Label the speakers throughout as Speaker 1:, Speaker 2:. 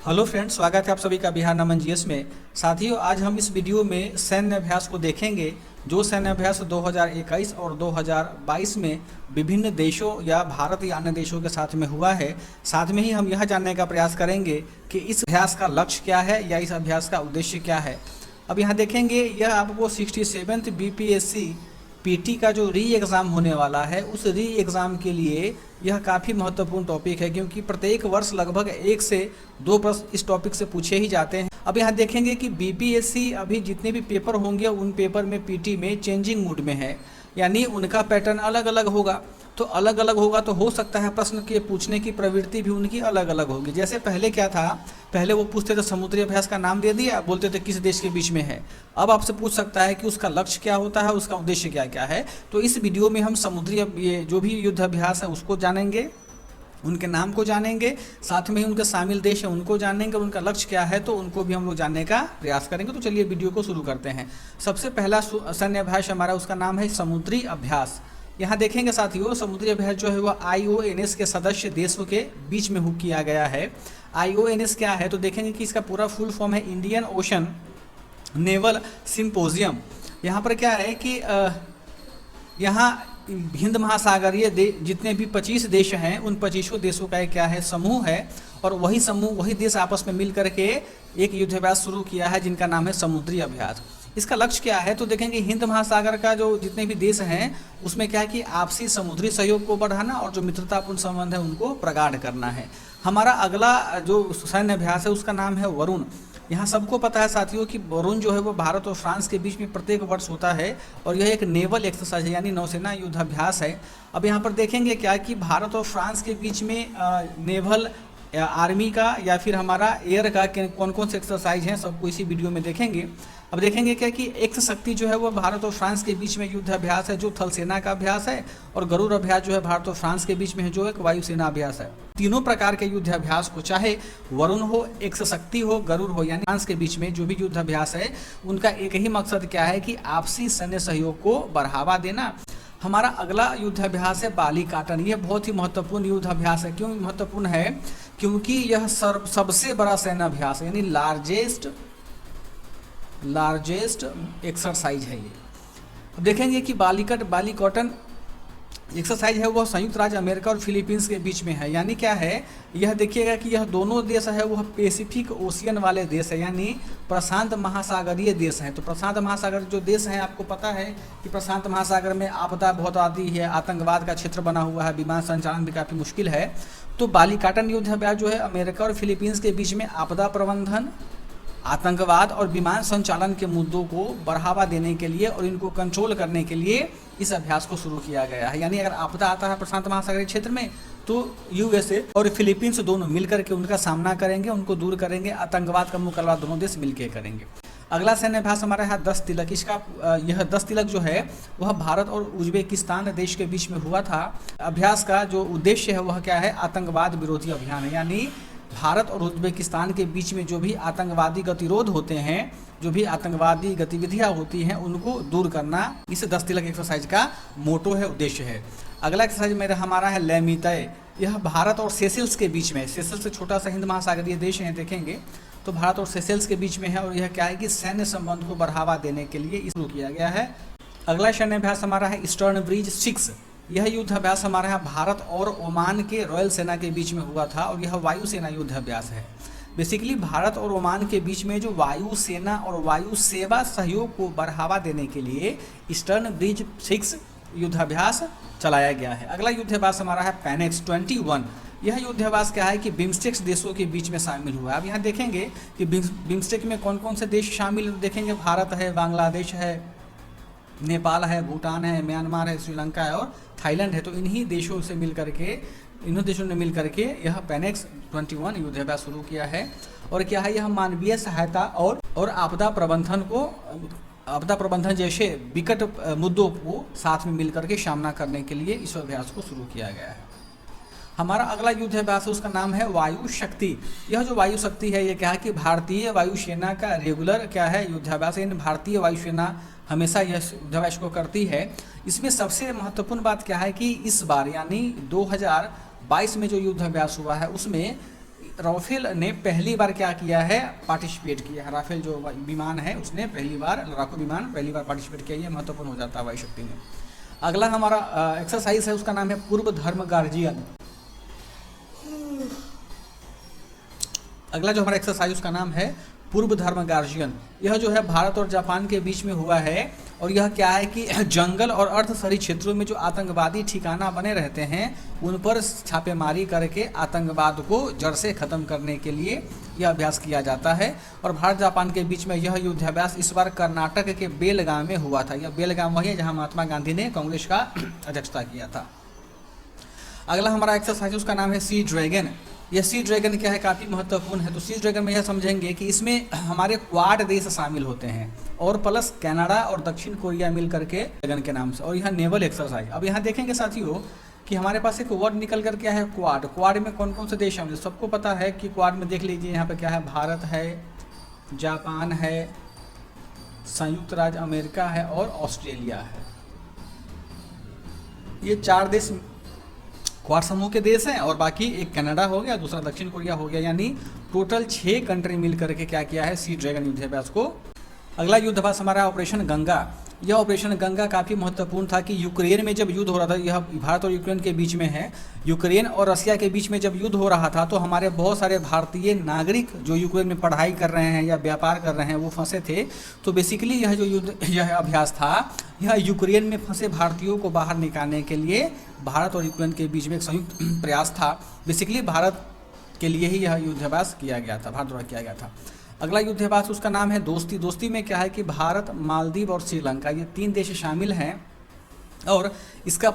Speaker 1: Hello friends, स्वागत है आप सभी का बिहार नमन जीएस में। साथियों, आज हम इस वीडियो में सैन्य अभ्यास को देखेंगे जो सैन्य अभ्यास 2021 और 2022 में विभिन्न देशों या भारत या अन्य देशों के साथ में हुआ है। साथ में ही हम यह जानने का प्रयास करेंगे कि इस अभ्यास का लक्ष्य क्या है या इस अभ्यास का उद्देश्य क्या है। अब यहाँ देखेंगे, यह आपको 67th बीपीएससी पीटी का जो री एग्ज़ाम होने वाला है, उस री एग्ज़ाम के लिए यह काफ़ी महत्वपूर्ण टॉपिक है, क्योंकि प्रत्येक वर्ष लगभग 1 से 2 प्रश्न इस टॉपिक से पूछे ही जाते हैं। अब यहाँ देखेंगे कि बीपीएससी अभी जितने भी पेपर होंगे उन पेपर में पीटी में चेंजिंग मूड में है, यानी उनका पैटर्न अलग अलग होगा। तो अलग अलग होगा तो हो सकता है प्रश्न के पूछने की प्रवृत्ति भी उनकी अलग अलग होगी। जैसे पहले क्या था, पहले वो पूछते थे समुद्री अभ्यास का नाम दे दिया, बोलते थे किस देश के बीच में है। अब आपसे पूछ सकता है कि उसका लक्ष्य क्या होता है, उसका उद्देश्य क्या क्या है। तो इस वीडियो में हम समुद्री ये जो भी युद्ध अभ्यास है उसको जानेंगे, उनके नाम को जानेंगे, साथ में ही उनके शामिल देश हैं उनको जानेंगे, और उनका लक्ष्य क्या है तो उनको भी हम लोग जानने का प्रयास करेंगे। तो चलिए वीडियो को शुरू करते हैं। सबसे पहला सैन्य अभ्यास हमारा, उसका नाम है समुद्री अभ्यास। यहाँ देखेंगे साथियों, समुद्री अभ्यास जो है वह IONS के सदस्य देशों के बीच में हुक किया गया है। IONS क्या है तो देखेंगे कि इसका पूरा फुल फॉर्म है इंडियन ओशन नेवल सिंपोजियम। यहाँ पर क्या है कि यहाँ हिंद महासागरीय जितने भी 25 देश हैं उन 25 देशों का एक क्या है समूह है, और वही समूह वही देश आपस में मिल करके एक युद्धाभ्यास शुरू किया है जिनका नाम है समुद्री अभ्यास। इसका लक्ष्य क्या है तो देखेंगे हिंद महासागर का जो जितने भी देश हैं उसमें क्या है कि आपसी समुद्री सहयोग को बढ़ाना और जो मित्रतापूर्ण संबंध है उनको प्रगाढ़ करना है। हमारा अगला जो सैन्य अभ्यास है उसका नाम है वरुण। यहाँ सबको पता है साथियों कि वरुण जो है वो भारत और फ्रांस के बीच में प्रत्येक वर्ष होता है, और यह एक नेवल एक्सरसाइज है यानी नौसेना युद्धाभ्यास है। अब यहाँ पर देखेंगे क्या कि भारत और फ्रांस के बीच में नेवल आर्मी का या फिर हमारा एयर का कौन कौन से एक्सरसाइज हैं सबको इसी वीडियो में देखेंगे। अब देखेंगे क्या कि एक्स शक्ति जो है वो भारत और फ्रांस के बीच में युद्ध अभ्यास है जो थल सेना का अभ्यास है, और गरुड़ अभ्यास जो है भारत और फ्रांस के बीच में है जो एक वायुसेना अभ्यास है। तीनों प्रकार के युद्ध अभ्यास को, चाहे वरुण हो, एक्स शक्ति हो, गरुड़ हो, यानी फ्रांस के बीच में जो भी युद्ध अभ्यास है उनका एक ही मकसद क्या है कि आपसी सैन्य सहयोग को बढ़ावा देना। हमारा अगला युद्ध अभ्यास है बालीकाटन। यह बहुत ही महत्वपूर्ण युद्ध अभ्यास है। क्यों महत्वपूर्ण है? क्योंकि यह सबसे बड़ा सैन्य अभ्यास है, यानी लार्जेस्ट एक्सरसाइज है ये। अब देखेंगे कि बालीकाटन एक्सरसाइज है वह संयुक्त राज्य अमेरिका और फिलीपींस के बीच में है। यानी क्या है, यह देखिएगा कि यह दोनों देश है वह पैसिफिक ओशियन वाले देश है, यानी प्रशांत महासागरीय देश हैं। तो प्रशांत महासागर जो देश हैं, आपको पता है कि प्रशांत महासागर में आपदा बहुत आती है, आतंकवाद का क्षेत्र बना हुआ है, विमान संचालन भी काफ़ी मुश्किल है। तो बालीकाटन युद्ध अभ्यास जो है अमेरिका और फिलीपींस के बीच में आपदा प्रबंधन, आतंकवाद और विमान संचालन के मुद्दों को बढ़ावा देने के लिए और इनको कंट्रोल करने के लिए इस अभ्यास को शुरू किया गया है। यानी अगर आपदा आता है प्रशांत महासागरीय क्षेत्र में तो यूएसए और फिलीपींस दोनों मिलकर के उनका सामना करेंगे, उनको दूर करेंगे। आतंकवाद का मुकाबला दोनों देश मिलकर करेंगे। अगला सैन्य अभ्यास हमारा है 10 तिलक। इसका यह 10 तिलक जो है वह भारत और उज्बेकिस्तान देश के बीच में हुआ था। अभ्यास का जो उद्देश्य है वह क्या है, आतंकवाद विरोधी अभियान है। यानी भारत और उज्बेकिस्तान के बीच में जो भी आतंकवादी गतिरोध होते हैं, जो भी आतंकवादी गतिविधियां होती हैं उनको दूर करना इस 10 तिलक एक्सरसाइज का मोटो है, उद्देश्य है। अगला एक्सरसाइज मेरा हमारा है लैमितय। यह भारत और सेशल्स के बीच में, सेशल्स छोटा सा हिंद महासागरीय देश है, देखेंगे तो भारत और सेशल्स के बीच में है, और यह क्या है कि सैन्य संबंध को बढ़ावा देने के लिए शुरू किया गया है। अगला सैन्य अभ्यास हमारा है ईस्टर्न ब्रिज 6। यह युद्ध अभ्यास हमारे यहाँ भारत और ओमान के रॉयल सेना के बीच में हुआ था, और यह वायुसेना युद्ध अभ्यास है। बेसिकली भारत और ओमान के बीच में जो वायुसेना और वायु सेवा सहयोग को बढ़ावा देने के लिए ईस्टर्न ब्रिज 6 युद्धाभ्यास चलाया गया है। अगला युद्धाभ्यास हमारा है पैनेक्स 21। यह युद्धाभ्यास क्या है कि बिम्स्टेक देशों के बीच में शामिल हुआ है। अब यहाँ देखेंगे कि बिम्स्टेक में कौन कौन से देश शामिल, देखेंगे भारत है, बांग्लादेश है, नेपाल है, भूटान है, म्यांमार है, श्रीलंका है और थाईलैंड है। तो इन्हीं देशों से मिलकर के, इन्होंने देशों ने मिलकर के यह पैनेक्स 21 युद्धाभ्यास शुरू किया है। और क्या है, यह मानवीय सहायता और आपदा प्रबंधन जैसे विकट मुद्दों को साथ में मिलकर के सामना करने के लिए इस अभ्यास को शुरू किया गया है। हमारा अगला युद्ध अभ्यास है उसका नाम है वायु शक्ति। यह जो वायु शक्ति है ये क्या है कि भारतीय वायुसेना का रेगुलर क्या है युद्धाभ्यास, यानी भारतीय वायुसेना हमेशा यह युद्धाभ्यास को करती है। इसमें सबसे महत्वपूर्ण बात क्या है कि इस बार यानी 2022 में जो युद्धाभ्यास हुआ है उसमें राफेल ने पहली बार क्या किया है, पार्टिसिपेट किया है। राफेल जो विमान है उसने पहली बार, लड़ाकू विमान पहली बार पार्टिसिपेट किया, ये महत्वपूर्ण हो जाता है वायु शक्ति में। अगला हमारा एक्सरसाइज है, उसका नाम है पूर्व धर्म गार्जियन। अगला जो हमारा एक्सरसाइज उसका नाम है पूर्व धर्म गार्जियन। यह जो है भारत और जापान के बीच में हुआ है, और यह क्या है कि जंगल और अर्ध शहरी क्षेत्रों में जो आतंकवादी ठिकाना बने रहते हैं उन पर छापेमारी करके आतंकवाद को जड़ से खत्म करने के लिए यह अभ्यास किया जाता है। और भारत जापान के बीच में यह युद्धाभ्यास इस बार कर्नाटक के बेलगाम में हुआ था। यह बेलगाम वही है जहाँ महात्मा गांधी ने कांग्रेस का अध्यक्षता किया था। अगला हमारा एक्सरसाइज उसका नाम है सी ड्रैगन। यह सी ड्रैगन क्या है, काफ़ी महत्वपूर्ण है। तो सी ड्रैगन में यह समझेंगे कि इसमें हमारे क्वाड देश शामिल होते हैं और प्लस कनाडा और दक्षिण कोरिया मिल करके ड्रैगन के नाम से, और यह नेवल एक्सरसाइज। अब यहाँ देखेंगे साथियों कि हमारे पास एक वर्ड निकल कर क्या है, क्वाड। क्वाड में कौन कौन से देश शामिल, सबको पता है कि क्वाड में देख लीजिए यहाँ पर क्या है, भारत है, जापान है, संयुक्त राज्य अमेरिका है और ऑस्ट्रेलिया है। ये 4 देश क्वाड समूह के देश हैं, और बाकी एक कनाडा हो गया, दूसरा दक्षिण कोरिया हो गया, यानी टोटल 6 कंट्री मिल करके क्या किया है, सी ड्रैगन युद्धाभ्यास को। अगला युद्धाभ्यास हमारा ऑपरेशन गंगा। यह ऑपरेशन गंगा काफ़ी महत्वपूर्ण था कि यूक्रेन में जब युद्ध हो रहा था, यह भारत और यूक्रेन के बीच में है, यूक्रेन और रसिया के बीच में जब युद्ध हो रहा था तो हमारे बहुत सारे भारतीय नागरिक जो यूक्रेन में पढ़ाई कर रहे हैं या व्यापार कर रहे हैं वो फंसे थे। तो बेसिकली यह जो युद्ध, यह अभ्यास था, यह यूक्रेन में फंसे भारतीयों को बाहर निकालने के लिए भारत और यूक्रेन के बीच में एक संयुक्त प्रयास था। बेसिकली भारत के लिए ही यह युद्धाभ्यास किया गया था, भारत द्वारा किया गया था। अगला युद्धाभ्यास उसका नाम है दोस्ती। दोस्ती में क्या है कि भारत, मालदीव और श्रीलंका ये 3 देश शामिल हैं, और इसका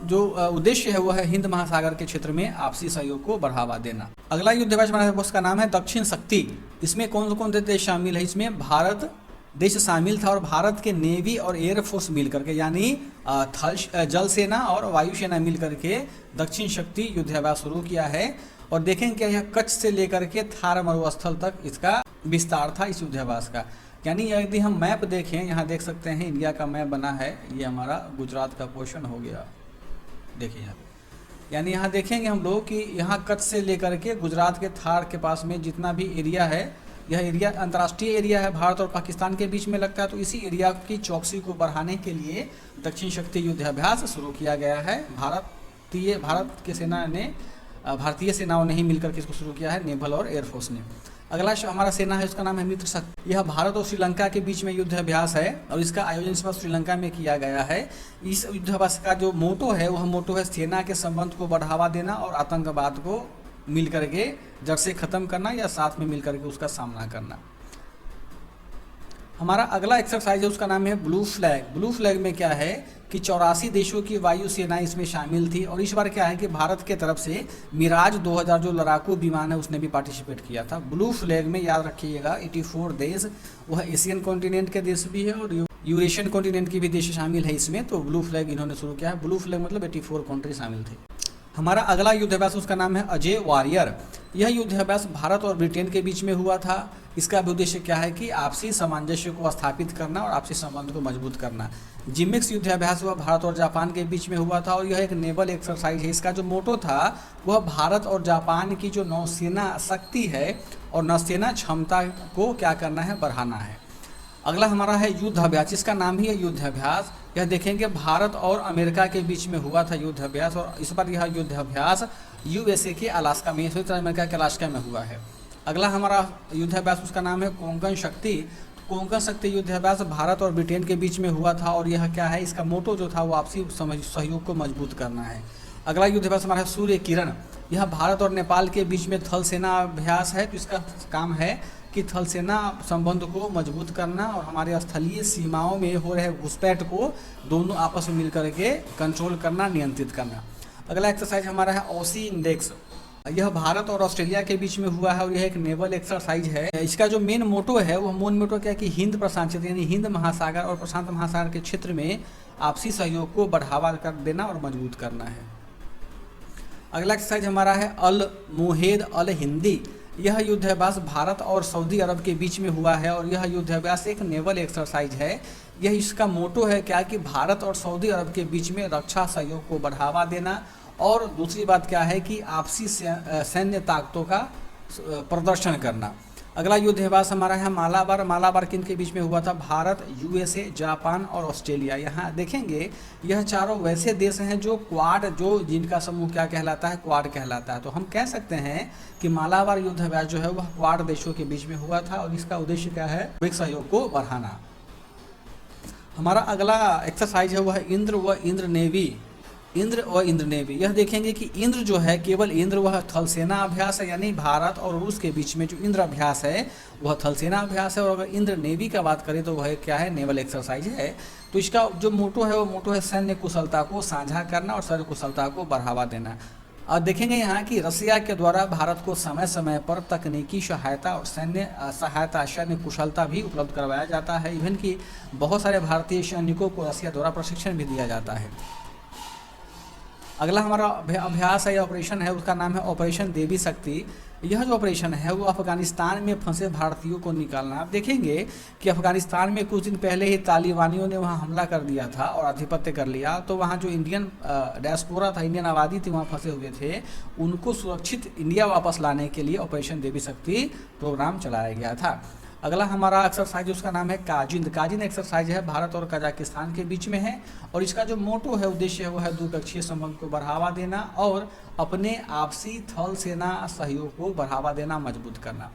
Speaker 1: जो उद्देश्य है वो है हिंद महासागर के क्षेत्र में आपसी सहयोग को बढ़ावा देना। अगला युद्धाभ्यास हमारा उसका नाम है दक्षिण शक्ति। इसमें कौन कौन से देश शामिल है, इसमें भारत देश शामिल था और भारत के नेवी और एयरफोर्स मिल करके, यानी जल सेना और वायुसेना मिल करके दक्षिण शक्ति युद्धाभ्यास शुरू किया है। और देखेंगे क्या, यह कच्छ से लेकर के थार मरुस्थल तक इसका विस्तार था इस युद्धाभ्यास का। यानी यदि हम मैप देखें, यहाँ देख सकते हैं इंडिया का मैप बना है, ये हमारा गुजरात का पोर्शन हो गया, देखिए यहाँ पे। यानी यहाँ देखेंगे हम लोग कि यहाँ कच्छ से लेकर के गुजरात के थार के पास में जितना भी एरिया है, यह एरिया अंतर्राष्ट्रीय एरिया है, भारत और पाकिस्तान के बीच में लगता है। तो इसी एरिया की चौकसी को बढ़ाने के लिए दक्षिण शक्ति युद्धाभ्यास शुरू किया गया है। भारत की सेना ने, भारतीय सेनाओं ने ही मिलकर के इसको शुरू किया है, नेवल और एयरफोर्स ने। अगला हमारा सेना है, उसका नाम है मित्र शक्ति। यह भारत और श्रीलंका के बीच में युद्धाभ्यास है और इसका आयोजन इस बार श्रीलंका में किया गया है। इस युद्धाभ्यास का जो मोटो है वह मोटो है सेना के संबंध को बढ़ावा देना और आतंकवाद को मिल करके जड़ से खत्म करना या साथ में मिल करके उसका सामना करना। हमारा अगला एक्सरसाइज है, उसका नाम है ब्लू फ्लैग। ब्लू फ्लैग में क्या है कि 84 देशों की वायु सेना इसमें शामिल थी, और इस बार क्या है कि भारत के तरफ से मिराज 2000 जो लड़ाकू विमान है उसने भी पार्टिसिपेट किया था। ब्लू फ्लैग में याद रखिएगा 84 देश, वह एशियन कॉन्टिनेंट के देश भी है और यूरेशियन कॉन्टिनेंट की भी देश शामिल है इसमें। तो ब्लू फ्लैग इन्होंने शुरू किया है। ब्लू फ्लैग मतलब 84 कंट्री शामिल थे। हमारा अगला युद्धाभ्यास उसका नाम है अजय वॉरियर। यह युद्धाभ्यास भारत और ब्रिटेन के बीच में हुआ था। इसका भी उद्देश्य क्या है कि आपसी सामंजस्य को स्थापित करना और आपसी संबंध को मजबूत करना। जिमिक्स युद्धाभ्यास वह भारत और जापान के बीच में हुआ था और यह एक नेवल एक्सरसाइज है। इसका जो मोटो था वह भारत और जापान की जो नौसेना शक्ति है और नौसेना क्षमता को क्या करना है, बढ़ाना है। अगला हमारा है युद्धाभ्यास, इसका नाम ही है युद्धाभ्यास। यह देखेंगे भारत और अमेरिका के बीच में हुआ था युद्धाभ्यास, और इस बार यह युद्धाभ्यास यूएसए के अलास्का में, संयुक्त राज्य अमेरिका के अलास्का में हुआ है। अगला हमारा युद्धाभ्यास उसका नाम है कोंकण शक्ति। कोंकण शक्ति युद्धाभ्यास भारत और ब्रिटेन के बीच में हुआ था और यह क्या है, इसका मोटो जो था वो आपसी सहयोग को मजबूत करना है। अगला युद्धाभ्यास हमारा सूर्य किरण। यह भारत और नेपाल के बीच में थल सेना अभ्यास है। तो इसका काम है कि थल सेना संबंध को मजबूत करना और हमारे स्थलीय सीमाओं में हो रहे घुसपैठ को दोनों आपस में मिलकर के कंट्रोल करना, नियंत्रित करना। अगला एक्सरसाइज हमारा है ओसी इंडेक्स। यह भारत और ऑस्ट्रेलिया के बीच में हुआ है और यह एक नेवल एक्सरसाइज है। इसका जो मेन मोटो है वो मेन मोटो क्या है कि हिंद प्रशांत क्षेत्र यानी हिंद महासागर और प्रशांत महासागर के क्षेत्र में आपसी सहयोग को बढ़ावा कर देना और मजबूत करना है। अगला एक्सरसाइज हमारा है अल मुहेद अल हिंदी। यह युद्धाभ्यास भारत और सऊदी अरब के बीच में हुआ है और यह युद्धाभ्यास एक नेवल एक्सरसाइज है। यह इसका मोटो है क्या कि भारत और सऊदी अरब के बीच में रक्षा सहयोग को बढ़ावा देना, और दूसरी बात क्या है कि आपसी सैन्य ताकतों का प्रदर्शन करना। अगला युद्धाभ्यास हमारा है मालाबार। मालाबार किन के बीच में हुआ था? भारत, यूएसए, जापान और ऑस्ट्रेलिया। यहाँ देखेंगे यह चारों वैसे देश हैं जो क्वाड, जो जिनका समूह क्या कहलाता है? क्वाड कहलाता है। तो हम कह सकते हैं कि मालाबार युद्धाभ्यास जो है वह क्वाड देशों के बीच में हुआ था और इसका उद्देश्य क्या है? वैश्विक सहयोग को बढ़ाना। हमारा अगला एक्सरसाइज है वह इंद्र व इंद्र नेवी। इंद्र और इंद्र नेवी, यह देखेंगे कि इंद्र जो है केवल इंद्र वह थल सेना अभ्यास है, यानी भारत और रूस के बीच में जो इंद्र अभ्यास है वह थल सेना अभ्यास है। और अगर इंद्र नेवी का बात करें तो वह क्या है? नेवल एक्सरसाइज है। तो इसका जो मोटो है वो मोटो है सैन्य कुशलता को साझा करना और सैन्य कुशलता को बढ़ावा देना। और देखेंगे यहाँ कि रसिया के द्वारा भारत को समय समय पर तकनीकी सहायता और सैन्य सहायता, सैन्य कुशलता भी उपलब्ध करवाया जाता है। इवन कि बहुत सारे भारतीय सैनिकों को रसिया द्वारा प्रशिक्षण भी दिया जाता है। अगला हमारा अभ्यास है या ऑपरेशन है, उसका नाम है ऑपरेशन देवी शक्ति। यह जो ऑपरेशन है वो अफगानिस्तान में फंसे भारतीयों को निकालना। आप देखेंगे कि अफगानिस्तान में कुछ दिन पहले ही तालिबानियों ने वहां हमला कर दिया था और आधिपत्य कर लिया। तो वहां जो इंडियन डायस्पोरा था, इंडियन आबादी थी, वहां फंसे हुए थे, उनको सुरक्षित इंडिया वापस लाने के लिए ऑपरेशन देवी शक्ति प्रोग्राम चलाया गया था। अगला हमारा एक्सरसाइज उसका नाम है काजिंद। काजिंद एक्सरसाइज है भारत और कजाकिस्तान के बीच में है और इसका जो मोटो है, उद्देश्य है वो है द्विपक्षीय संबंध को बढ़ावा देना और अपने आपसी थल सेना सहयोग को बढ़ावा देना, मजबूत करना।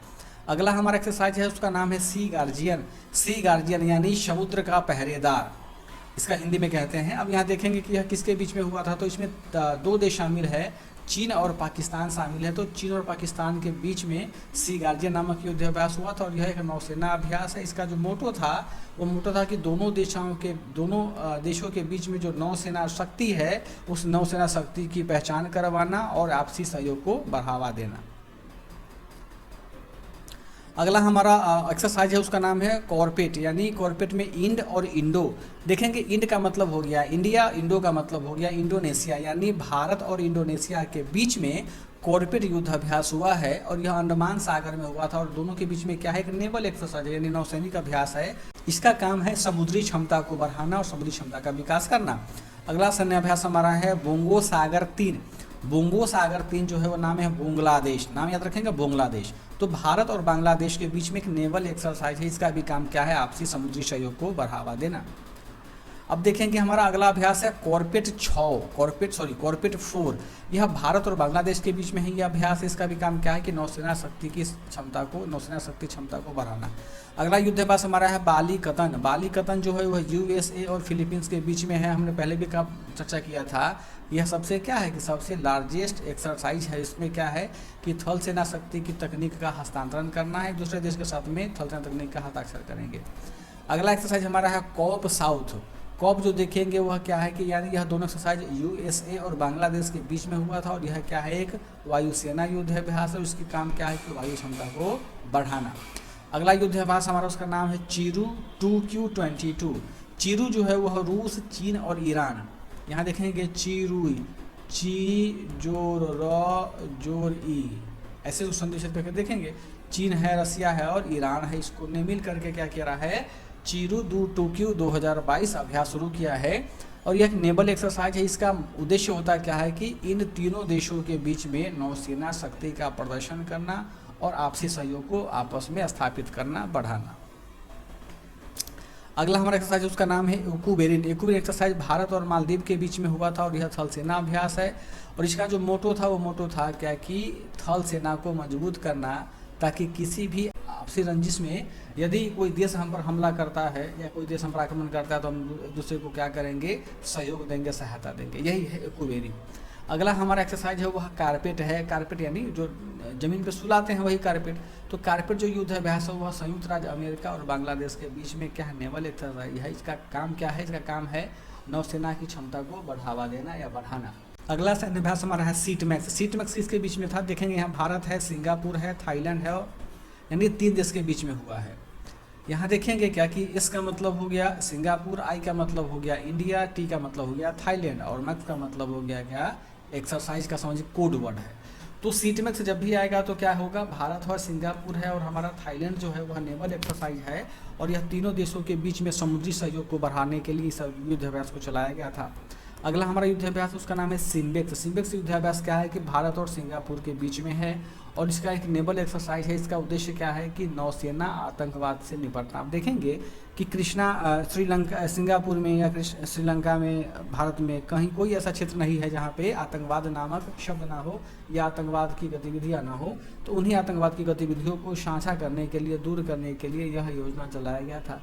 Speaker 1: अगला हमारा एक्सरसाइज है उसका नाम है सी गार्जियन। सी गार्जियन यानी समुद्र का पहरेदार, इसका हिंदी में कहते हैं। अब यहाँ देखेंगे कि यह किसके बीच में हुआ था, तो इसमें दो देश शामिल है, चीन और पाकिस्तान शामिल है। तो चीन और पाकिस्तान के बीच में सी गार्जियन नामक युद्धाभ्यास हुआ था और यह एक नौसेना अभ्यास है। इसका जो मोटो था वो मोटो था कि दोनों देशों के बीच में जो नौसेना शक्ति है उस नौसेना शक्ति की पहचान करवाना और आपसी सहयोग को बढ़ावा देना। अगला हमारा एक्सरसाइज है उसका नाम है कॉर्पेट, यानी कॉर्पेट में इंड और इंडो। देखेंगे इंड का मतलब हो गया इंडिया, इंडो का मतलब हो गया इंडोनेशिया, यानी भारत और इंडोनेशिया के बीच में कॉर्पेट युद्धाभ्यास हुआ है और यह अंडमान सागर में हुआ था। और दोनों के बीच में क्या है? एक नेवल एक्सरसाइज यानी नौसैनिक अभ्यास है। इसका काम है समुद्री क्षमता को बढ़ाना और समुद्री क्षमता का विकास करना। अगला सैन्य अभ्यास हमारा है बोंगो सागर 3। बोंगो सागर 3 जो है वो नाम है बांग्लादेश, नाम याद रखेंगे बांग्लादेश। तो भारत और बांग्लादेश के बीच में एक नेवल एक्सरसाइज है, इसका भी काम क्या है? आपसी समुद्री सहयोग को बढ़ावा देना। अब देखेंगे हमारा अगला अभ्यास है कॉर्पेट 4। यह भारत और बांग्लादेश के बीच में है यह अभ्यास। इसका भी काम क्या है कि नौसेना शक्ति क्षमता को बढ़ाना। अगला युद्धाभ्यास हमारा है बाली कतन। बाली कतन जो है वह यूएसए और फिलीपींस के बीच में है। हमने पहले भी चर्चा किया था। यह सबसे क्या है कि सबसे लार्जेस्ट एक्सरसाइज है। इसमें क्या है कि थल सेना शक्ति की तकनीक का हस्तांतरण करना है, दूसरे देश के साथ में थल सेना तकनीक का हस्ताक्षर करेंगे। अगला एक्सरसाइज हमारा है कॉप साउथ। कॉप जो देखेंगे वह क्या है कि यानी यह दोनों एक्सरसाइज यूएसए और बांग्लादेश के बीच में हुआ था और यह क्या है? एक वायुसेना युद्धाभ्यास है। उसकी काम क्या है कि वायु क्षमता को बढ़ाना। अगला युद्धाभ्यास हमारा उसका नाम है चीरू 2Q22। चीरू जो है वह रूस, चीन और ईरान। यहाँ देखेंगे चीरुई, ची जोर र जोर ई, ऐसे संदेशित करके देखेंगे। चीन है, रसिया है और ईरान है। इसको ने मिल करके क्या किया रहा है? चीरू 2Q 2022 अभ्यास शुरू किया है और यह एक नेवल एक्सरसाइज है। इसका उद्देश्य होता क्या है कि इन तीनों देशों के बीच में नौसेना शक्ति का प्रदर्शन करना और आपसी सहयोग को आपस में स्थापित करना, बढ़ाना। अगला हमारा एक्सरसाइज उसका नाम है ऊकुबेरिन। ऊकुबेरिन एक्सरसाइज भारत और मालदीव के बीच में हुआ था और यह थल सेना अभ्यास है। और इसका जो मोटो था वो मोटो था क्या कि थल सेना को मजबूत करना, ताकि किसी भी आपसी रंजिश में यदि कोई देश हम पर हमला करता है या कोई देश हम पर आक्रमण करता है तो हम दूसरे को क्या करेंगे? सहयोग देंगे, सहायता देंगे। यही है ऊकुबेरिन। अगला हमारा एक्सरसाइज है वह कारपेट है। कारपेट यानी जो जमीन पे सुलाते हैं वही कारपेट। तो कारपेट जो युद्धाभ्यास है वह संयुक्त राज्य अमेरिका और बांग्लादेश के बीच में क्या है? नेवल एक्सरसाइज है। इसका काम क्या है? इसका काम है नौसेना की क्षमता को बढ़ावा देना या बढ़ाना। अगला सैन्य अभ्यास हमारा है सीटमैक्स। सीटमैक्स किसके बीच में था? देखेंगे यहाँ भारत है, सिंगापुर है, थाईलैंड है, यानी 3 देश के बीच में हुआ है। यहाँ देखेंगे क्या कि एस का मतलब हो गया सिंगापुर, आई का मतलब हो गया इंडिया, टी का मतलब हो गया थाईलैंड और मैक्स का मतलब हो गया क्या? एक्सरसाइज का समझिए कोड वर्ड है। तो सीटमैक्स जब भी आएगा तो क्या होगा? भारत और सिंगापुर है और हमारा थाईलैंड जो है वह नेवल एक्सरसाइज है और यह तीनों देशों के बीच में समुद्री सहयोग को बढ़ाने के लिए इस युद्धाभ्यास को चलाया गया था। अगला हमारा युद्धाभ्यास उसका नाम है सिम्बेक्स। सिम्बेक्स युद्धाभ्यास क्या है कि भारत और सिंगापुर के बीच में है और इसका एक नेवल एक्सरसाइज है। इसका उद्देश्य क्या है कि नौसेना आतंकवाद से निपटना। आप देखेंगे कि श्रीलंका सिंगापुर में या श्रीलंका में भारत में कहीं कोई ऐसा क्षेत्र नहीं है जहाँ पे आतंकवाद नामक शब्द ना हो या आतंकवाद की गतिविधियाँ ना हो। तो उन्हीं आतंकवाद की गतिविधियों को साझा करने के लिए, दूर करने के लिए यह योजना चलाया गया था।